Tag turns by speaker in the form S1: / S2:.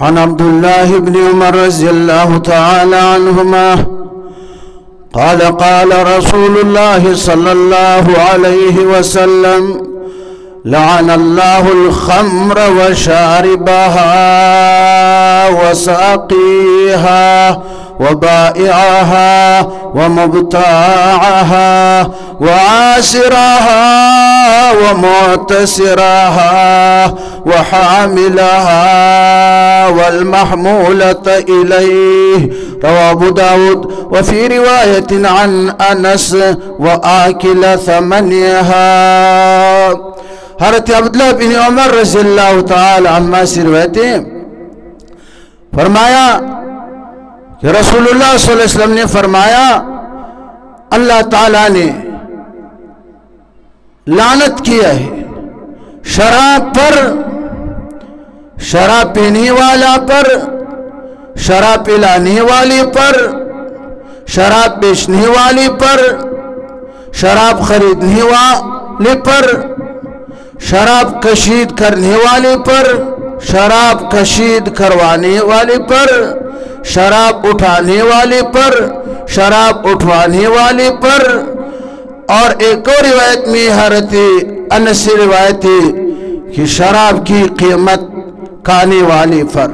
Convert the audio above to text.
S1: अन अब्दुल्लाह इब्न उमर रज़ियल्लाहु तआला अन्हुमा क़ाल क़ाल रसूलुल्लाह सल्लल्लाहु अलैहि वसल्लम लअनल्लाहुल ख़म्र व शारिबहा व साक़ीहा व बाइअहा व मुब्ताअहा व आसिरहा व मुअतसिरहा व हामिलहा वल महमूलत इलैहि रवाहु अबू दाऊद व फी रिवायतिन अन अनस व आकिल समनिहा। हज़रत अब्दुल्लाह बिन उमर रज़ियल्लाहु तआला अन्हुमा से रिवायत है, फरमाया कि रसूलुल्लाह सल्लल्लाहु अलैहि वसल्लम ने फरमाया अल्लाह ताला ने लानत किया है शराब पर, शराब पीने वाला पर, शराब पिलाने वाले पर, शराब बेचने वाले पर, शराब खरीदने वाले पर, शराब कशीद करने वाले पर, शराब कशीद करवाने वाले पर, शराब उठाने वाले पर, शराब उठवाने वाले पर। और एक और रिवायत में हज़रत अनस से रिवायत है कि शराब की कीमत खाने वाले पर।